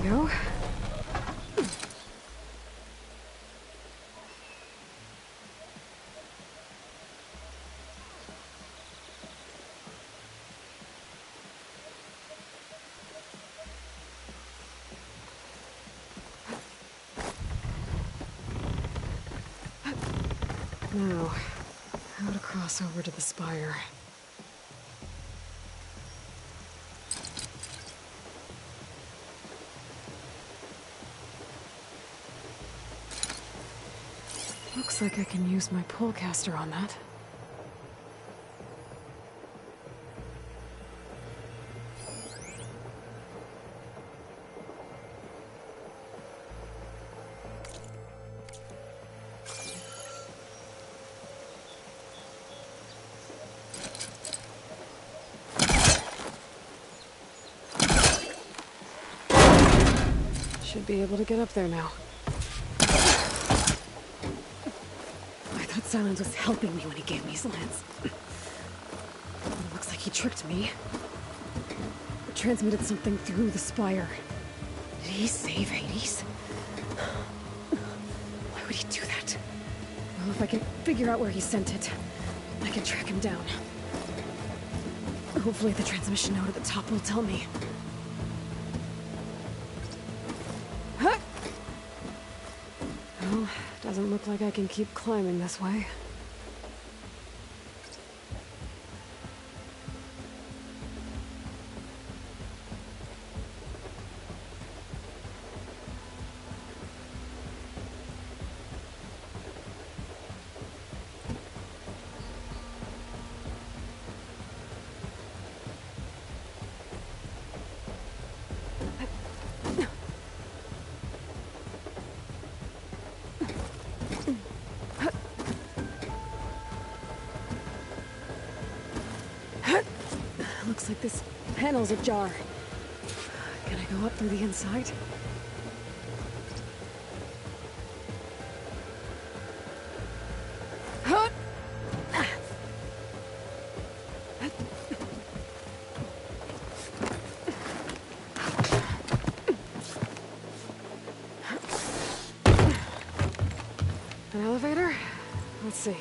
go. Now, how to cross over to the spire. Looks like I can use my pullcaster on that. Should be able to get up there now. I thought Silence was helping me when he gave me his lance. But it looks like he tricked me. Or transmitted something through the spire. Did he save Hades? Why would he do that? Well, if I can figure out where he sent it, I can track him down. Hopefully the transmission node at the top will tell me. Well, doesn't look like I can keep climbing this way. Looks like this panel's ajar. Can I go up through the inside? An elevator? Let's see.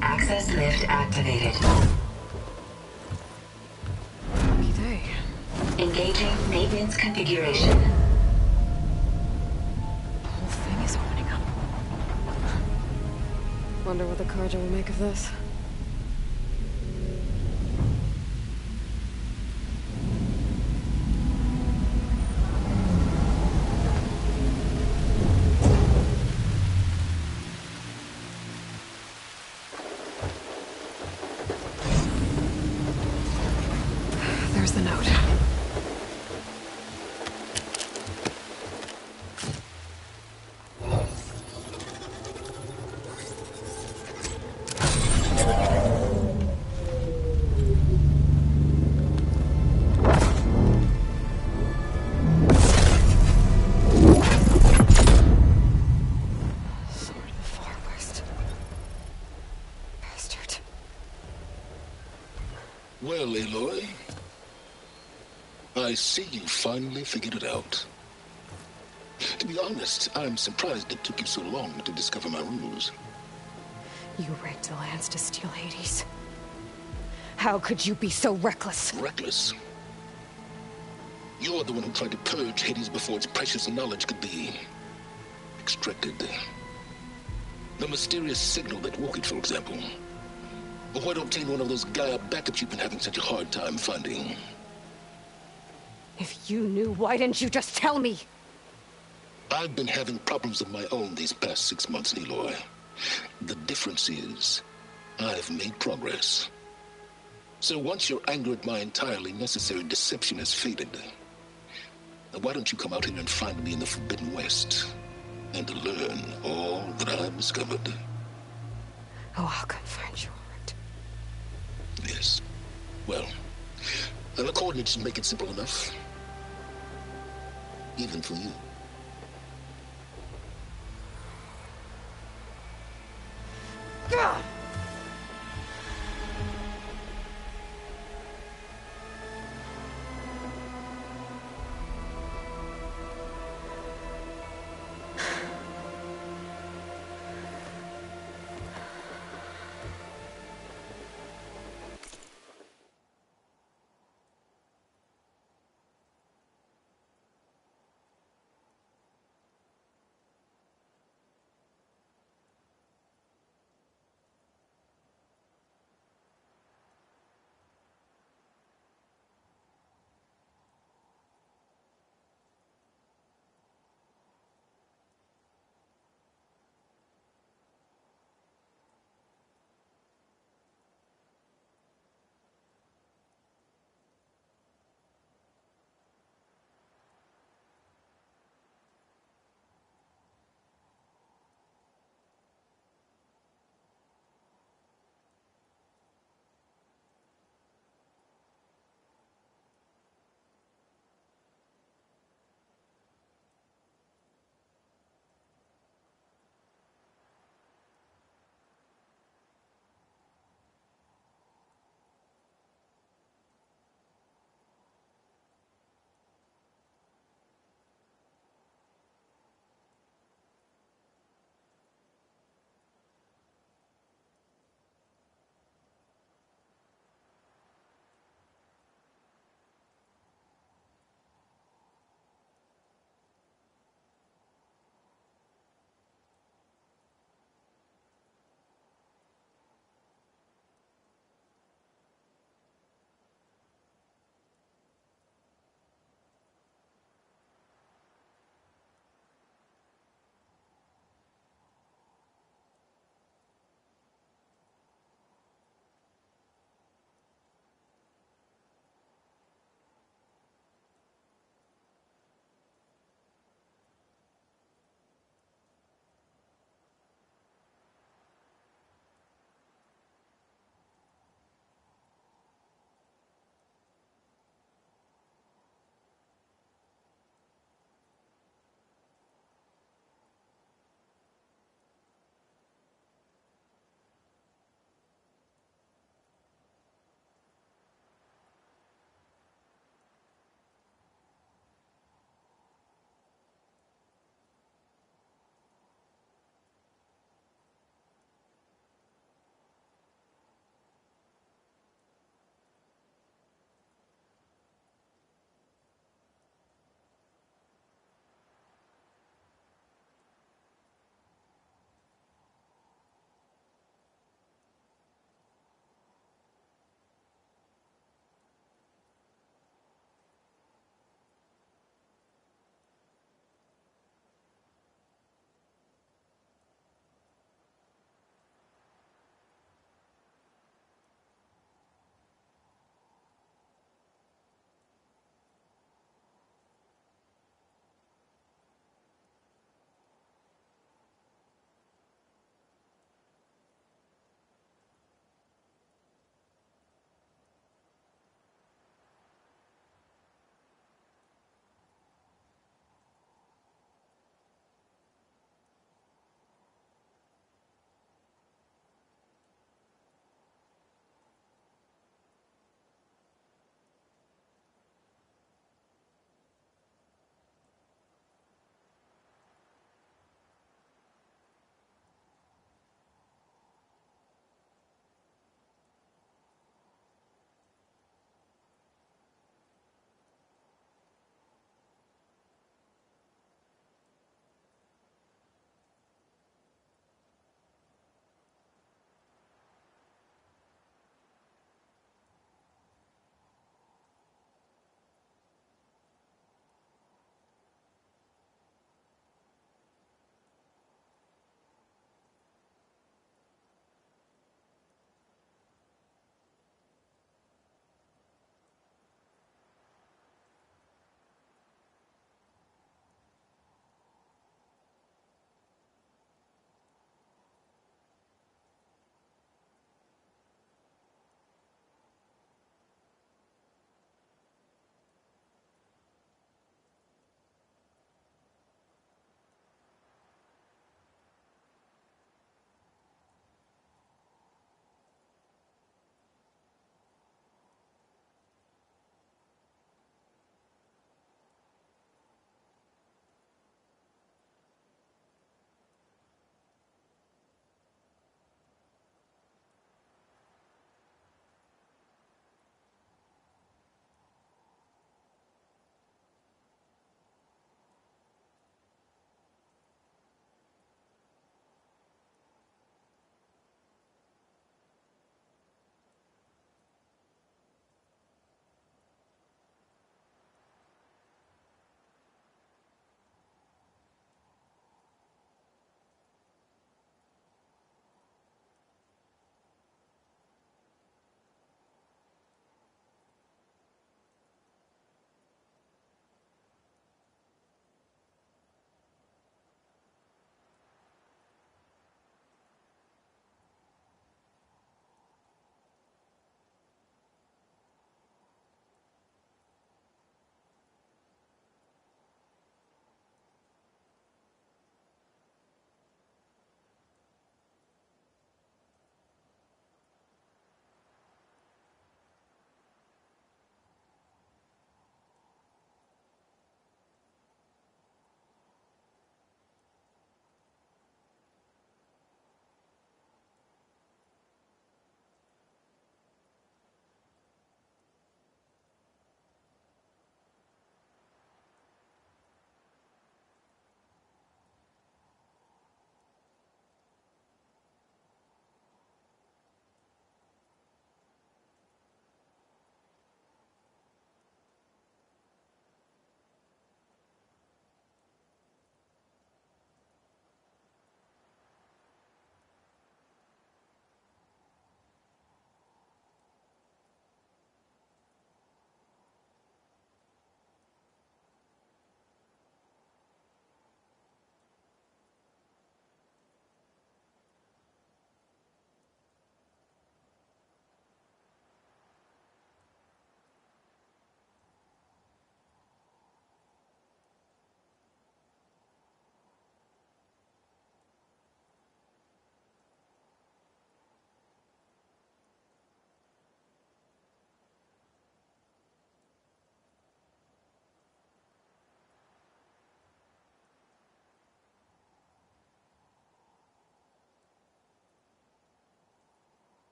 Access lift activated. Lucky day. Engaging maintenance configuration. The whole thing is opening up. Wonder what the Carja will make of this. There's the note. Sword of the Far West. Bastard. Well, Aloy, I see you finally figured it out. To be honest, I'm surprised it took you so long to discover my ruse. You rigged the lance to steal Hades. How could you be so reckless? Reckless. You're the one who tried to purge Hades before its precious knowledge could be extracted. The mysterious signal that woke it, for example. Or why to obtain one of those Gaia backups you've been having such a hard time finding? If you knew, why didn't you just tell me? I've been having problems of my own these past 6 months, Aloy. The difference is, I've made progress. So once your anger at my entirely necessary deception has faded, now why don't you come out here and find me in the Forbidden West, and learn all that I've discovered? Oh, I'll come find you, all right. Yes. Well, and the coordinates make it simple enough. Even for you.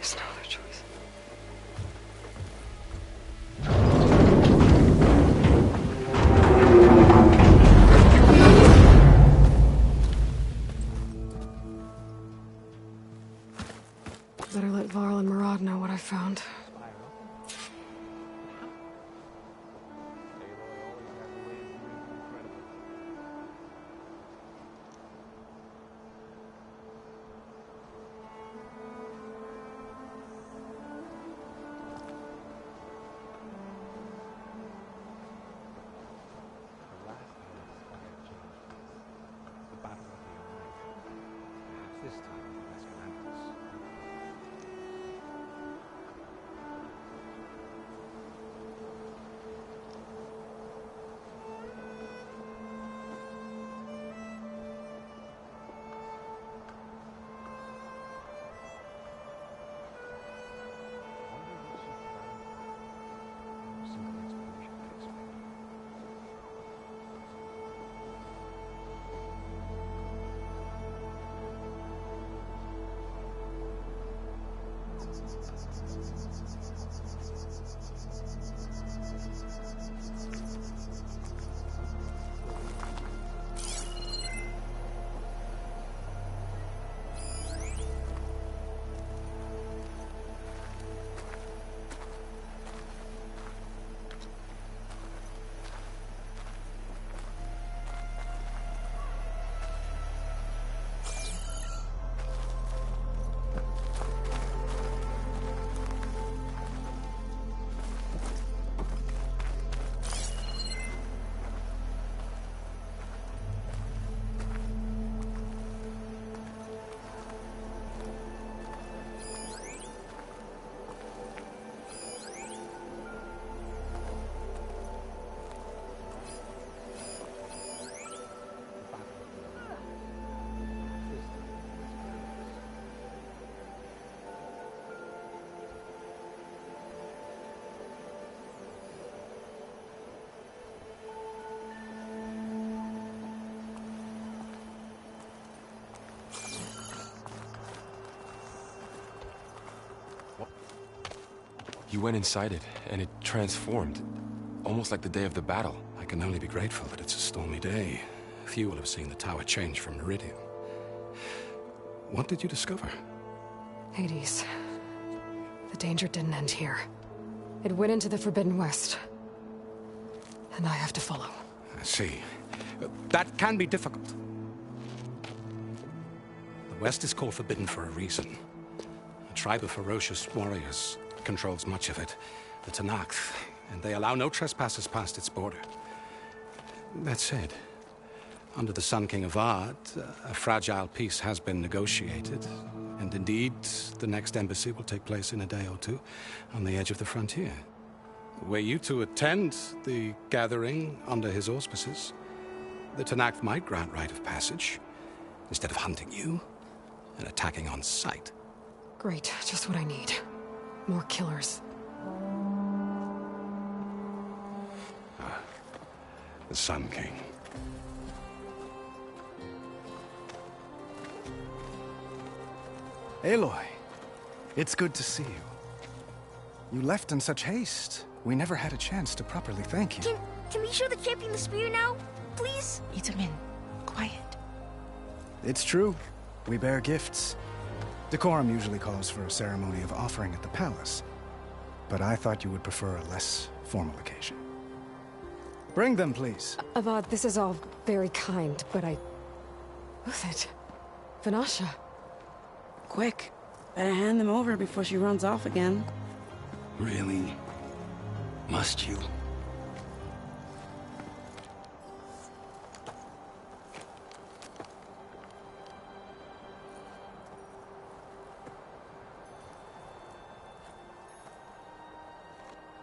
There's no other choice. Better let Varl and Murad know what I found. You went inside it, and it transformed. Almost like the day of the battle. I can only be grateful that it's a stormy day. Few will have seen the tower change from Meridian. What did you discover? Hades. The danger didn't end here. It went into the Forbidden West. And I have to follow. I see. That can be difficult. The West is called Forbidden for a reason. A tribe of ferocious warriors controls much of it, the Tenakth, and they allow no trespassers past its border. That said, under the Sun King Avad, a fragile peace has been negotiated, and indeed, the next embassy will take place in a day or two on the edge of the frontier. Were you to attend the gathering under his auspices, the Tenakth might grant right of passage, instead of hunting you and attacking on sight. Great, just what I need. More killers. The Sun King. Aloy, it's good to see you. You left in such haste. We never had a chance to properly thank you. Can we show the champion the spear now? Please? Itamin, quiet. It's true. We bear gifts. Decorum usually calls for a ceremony of offering at the palace, but I thought you would prefer a less formal occasion. Bring them, please. Avad, this is all very kind, but Who's it? Vanasha. Quick, better hand them over before she runs off again. Really? Must you?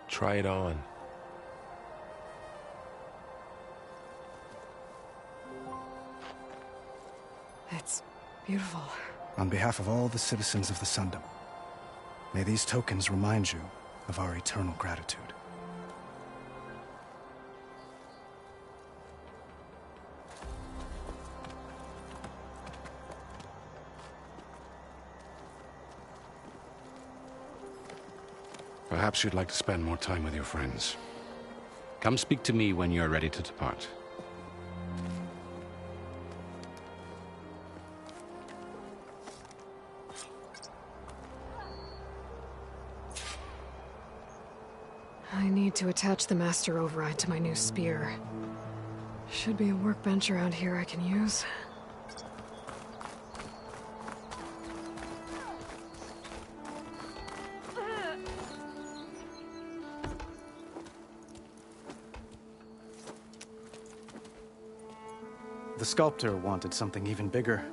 Try it on. It's beautiful. On behalf of all the citizens of the Sundom, may these tokens remind you of our eternal gratitude. Perhaps you'd like to spend more time with your friends. Come speak to me when you're ready to depart. I need to attach the master override to my new spear. Should be a workbench around here I can use. The sculptor wanted something even bigger,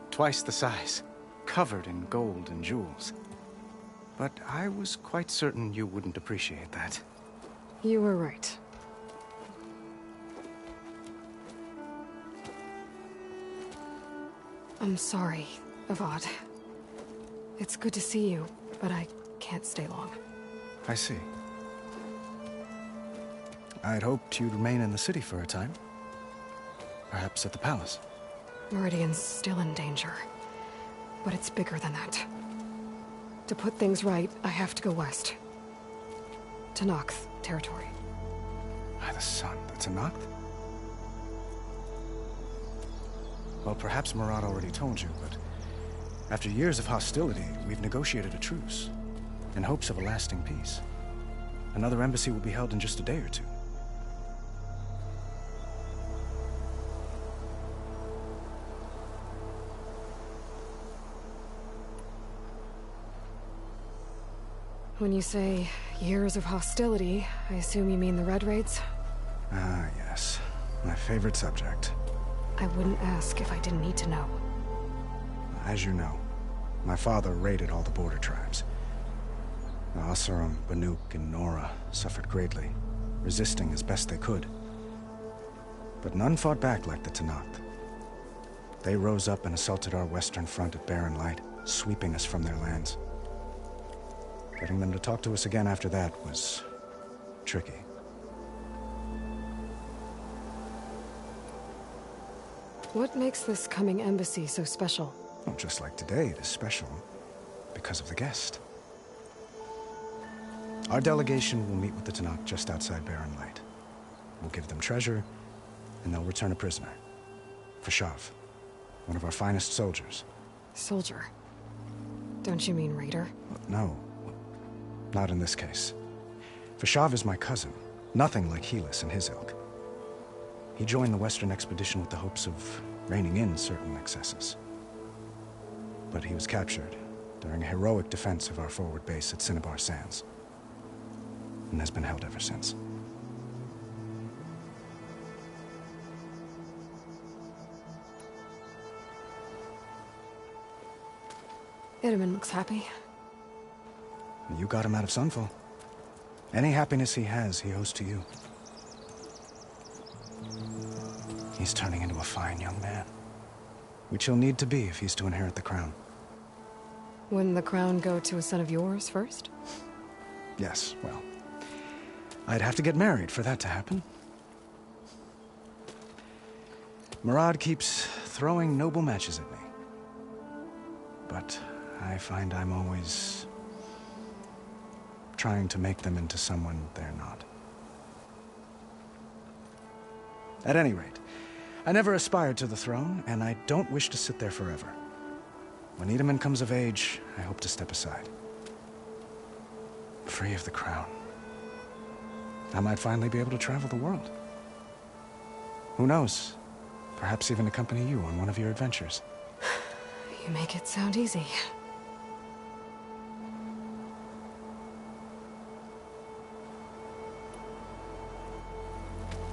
twice the size, covered in gold and jewels. But I was quite certain you wouldn't appreciate that. You were right. I'm sorry, Avad. It's good to see you, but I can't stay long. I see. I'd hoped you'd remain in the city for a time. Perhaps at the palace. Meridian's still in danger, but it's bigger than that. To put things right, I have to go west. To Noct territory. By the sun, that's a Noct? Well, perhaps Murad already told you, but after years of hostility, we've negotiated a truce, in hopes of a lasting peace. Another embassy will be held in just a day or two. When you say years of hostility, I assume you mean the Red Raids? Ah, yes. My favorite subject. I wouldn't ask if I didn't need to know. As you know, my father raided all the border tribes. The Oseram, Banuk, and Nora suffered greatly, resisting as best they could. But none fought back like the Tenakth. They rose up and assaulted our western front at Barren Light, sweeping us from their lands. Getting them to talk to us again after that was tricky. What makes this coming embassy so special? Well, just like today, it is special because of the guest. Our delegation will meet with the Tenakth just outside Barren Light. We'll give them treasure, and they'll return a prisoner. Fashav, one of our finest soldiers. Soldier? Don't you mean raider? No. Not in this case. Fashav is my cousin, nothing like Helis and his ilk. He joined the Western expedition with the hopes of reining in certain excesses. But he was captured during a heroic defense of our forward base at Cinnabar Sands, and has been held ever since. Itamen looks happy. You got him out of Sunfall. Any happiness he has, he owes to you. He's turning into a fine young man, which he'll need to be if he's to inherit the crown. Wouldn't the crown go to a son of yours first? Yes, well, I'd have to get married for that to happen. Murad keeps throwing noble matches at me. But I find I'm always trying to make them into someone they're not. At any rate, I never aspired to the throne, and I don't wish to sit there forever. When Itamen comes of age, I hope to step aside. Free of the crown. I might finally be able to travel the world. Who knows? Perhaps even accompany you on one of your adventures. You make it sound easy.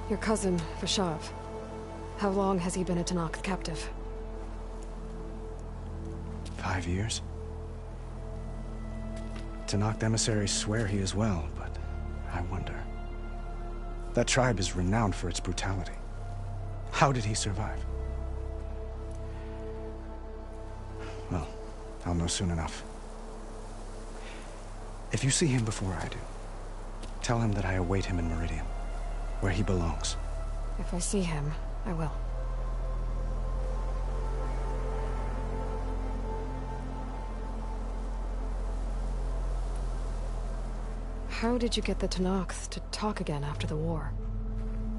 Your cousin, Fashav. How long has he been a Tenakth captive? 5 years. Tenakth emissaries swear he is well, but I wonder. That tribe is renowned for its brutality. How did he survive? Well, I'll know soon enough. If you see him before I do, tell him that I await him in Meridian, where he belongs. If I see him, I will. How did you get the Tenakth to talk again after the war?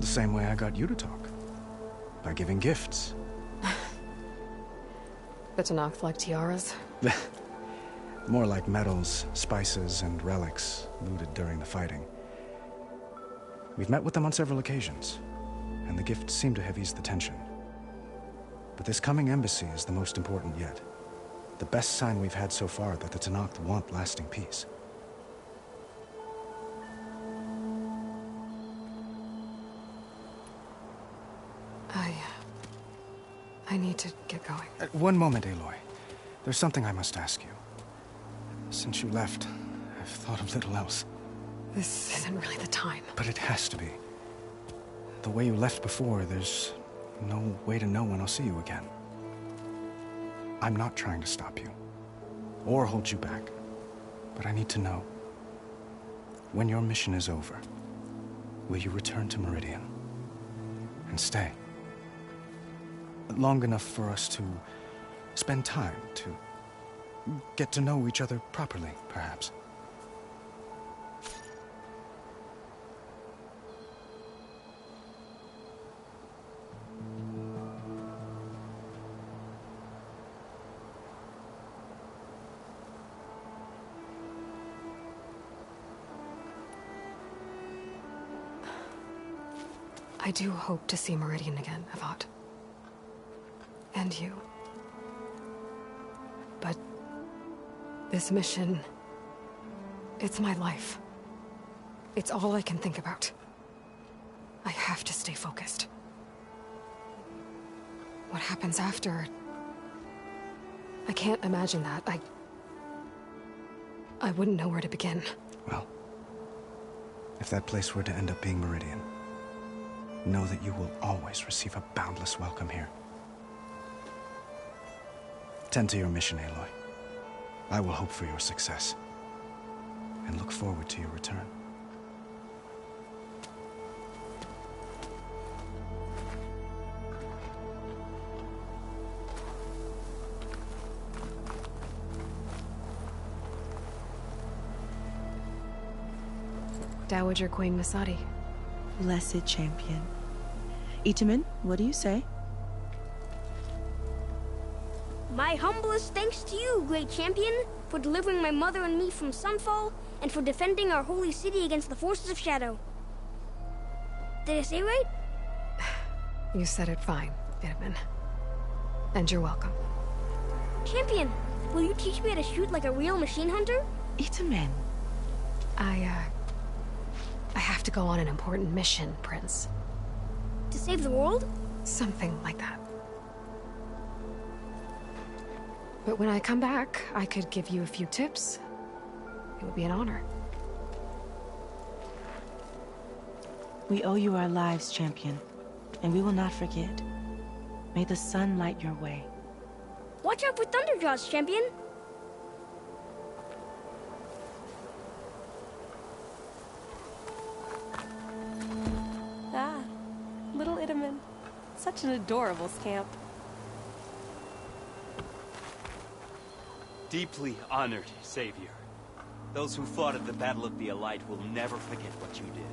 The same way I got you to talk. By giving gifts. The Tenakth like tiaras? More like medals, spices, and relics looted during the fighting. We've met with them on several occasions, and the gifts seem to have eased the tension. But this coming embassy is the most important yet. The best sign we've had so far that the Tenakth want lasting peace. I need to get going. One moment, Aloy. There's something I must ask you. Since you left, I've thought of little else. This isn't really the time. But it has to be. The way you left before, there's no way to know when I'll see you again. I'm not trying to stop you, or hold you back. But I need to know, when your mission is over, will you return to Meridian? And stay? Long enough for us to spend time, to get to know each other properly, perhaps. I do hope to see Meridian again, Avad. And you. But this mission, it's my life. It's all I can think about. I have to stay focused. What happens after? I can't imagine that. I wouldn't know where to begin. Well, if that place were to end up being Meridian, know that you will always receive a boundless welcome here. Tend to your mission, Aloy. I will hope for your success, and look forward to your return. Dowager Queen Masadi. Blessed champion. Itamen, what do you say? My humblest thanks to you, great champion, for delivering my mother and me from Sunfall, and for defending our holy city against the forces of Shadow. Did I say right? You said it fine, Itamen. And you're welcome. Champion, will you teach me how to shoot like a real machine hunter? Itamen. I have to go on an important mission, Prince. To save the world? Something like that. But when I come back, I could give you a few tips. It would be an honor. We owe you our lives, champion, and we will not forget. May the sun light your way. Watch out for Thunderjaws, champion! Ah, little Itamen. Such an adorable scamp. Deeply honored, Savior. Those who fought at the Battle of the Elite will never forget what you did.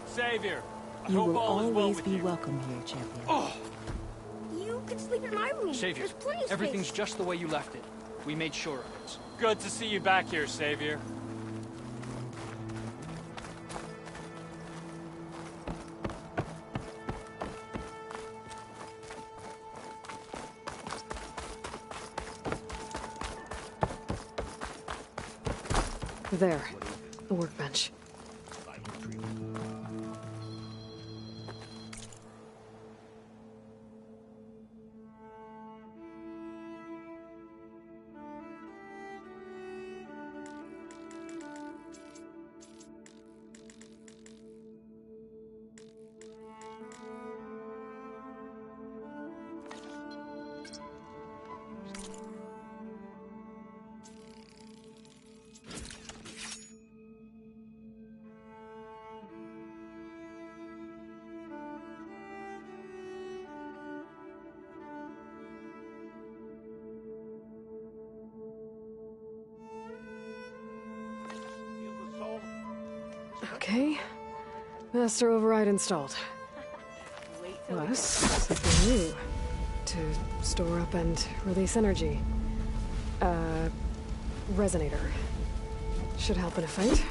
Savior, I You hope will all is well always with be you. welcome here, champion. Oh! You can sleep in my room. Savior, There's plenty of everything's space. just the way you left it. We made sure of it. Good to see you back here, Savior. There, the workbench. Master override installed. Plus, something new. To store up and release energy. Resonator. Should help in a fight.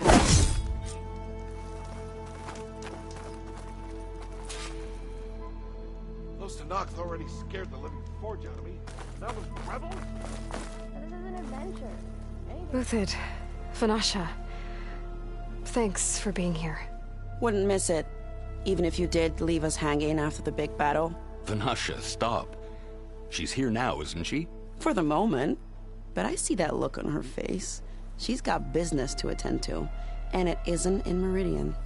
Those Tenakth already scared the living forge out of me. That was rebels? This is an adventure. Uthid, Vanasha. Thanks for being here. Wouldn't miss it. Even if you did leave us hanging after the big battle. Vanasha, stop. She's here now, isn't she? For the moment. But I see that look on her face. She's got business to attend to. And it isn't in Meridian.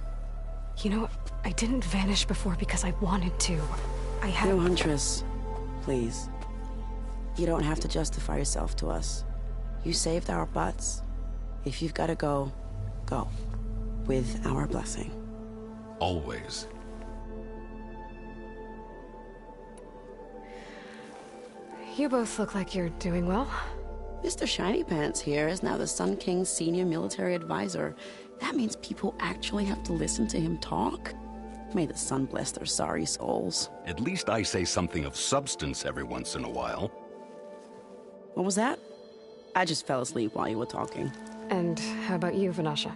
You know, I didn't vanish before because I wanted to. I had... No, Huntress. Please. You don't have to justify yourself to us. You saved our butts. If you've got to go, go. With our blessing. Always. You both look like you're doing well. Mr. Shiny Pants here is now the Sun King's senior military advisor. That means people actually have to listen to him talk? May the sun bless their sorry souls. At least I say something of substance every once in a while. What was that? I just fell asleep while you were talking. And how about you, Vanasha?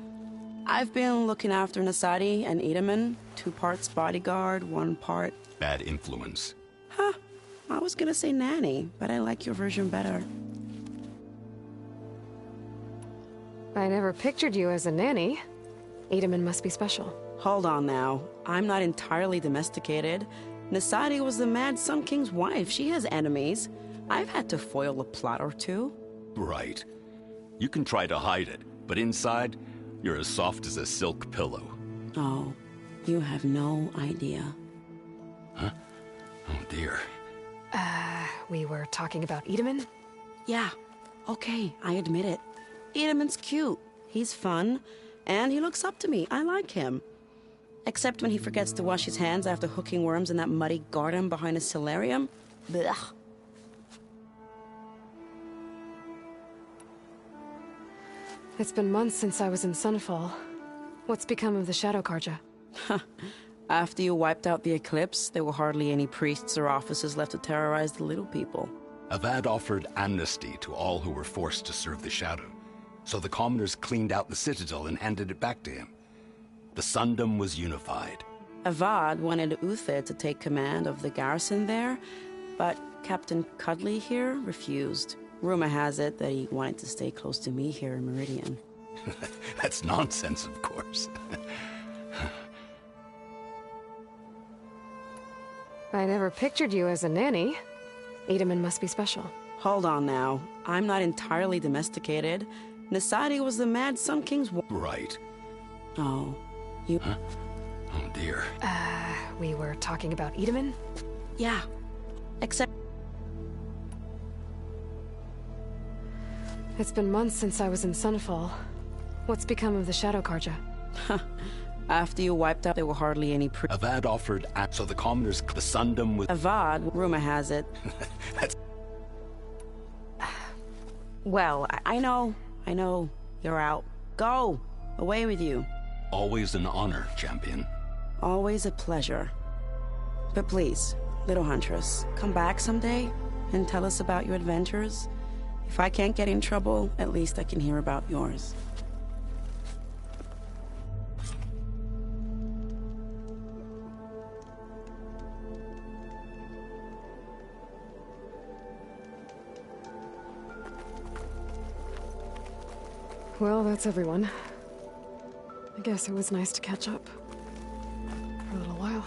I've been looking after Nasadi and Edaman. 2 parts bodyguard, 1 part... Bad influence. Huh. I was gonna say nanny, but I like your version better. I never pictured you as a nanny. Edaman must be special. Hold on now. I'm not entirely domesticated. Nasadi was the Mad Sun King's wife. She has enemies. I've had to foil a plot or 2. Right. You can try to hide it, but inside, you're as soft as a silk pillow. Oh, you have no idea. Huh? Oh dear. We were talking about Edaman? Yeah. Okay, I admit it. Edaman's cute. He's fun. And he looks up to me. I like him. Except when he forgets to wash his hands after hooking worms in that muddy garden behind a solarium. Blech. It's been months since I was in Sunfall. What's become of the Shadow Karja? After you wiped out the Eclipse, there were hardly any priests or officers left to terrorize the little people. Avad offered amnesty to all who were forced to serve the Shadow. So the commoners cleaned out the Citadel and handed it back to him. The Sundom was unified. Avad wanted Uthid to take command of the garrison there, but Captain Cudley here refused. Rumor has it that he wanted to stay close to me here in Meridian. That's nonsense, of course. I never pictured you as a nanny. Edaman must be special. Hold on now. I'm not entirely domesticated. Nasadi was the Mad Sun King's wife. Right. Oh, you... Huh? Oh dear. We were talking about Edaman? Yeah. Except... It's been months since I was in Sunfall. What's become of the Shadow Karja? After you wiped out, there were hardly any Avad offered, so the commoners, the Sundom was... Avad, rumor has it. That's... Well, I know. You're out. Go! Away with you. Always an honor, champion. Always a pleasure. But please, little Huntress, come back someday and tell us about your adventures. If I can't get in trouble, at least I can hear about yours. Well, that's everyone. I guess it was nice to catch up. For a little while.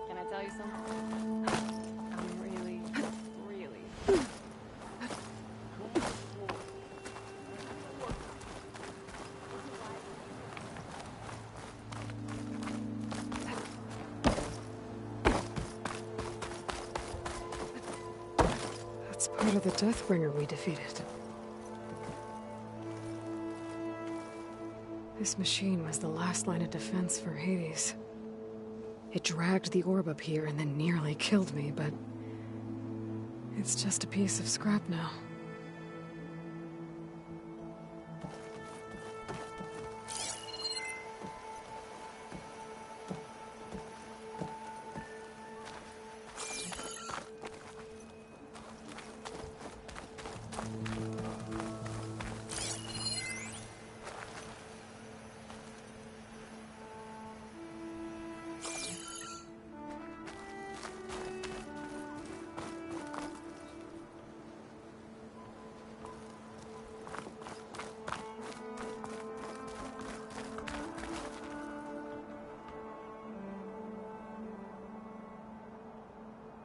Can I tell you something? I'm really... That's part of the Deathbringer we defeated. This machine was the last line of defense for Hades. It dragged the orb up here and then nearly killed me, but... it It's just a piece of scrap now.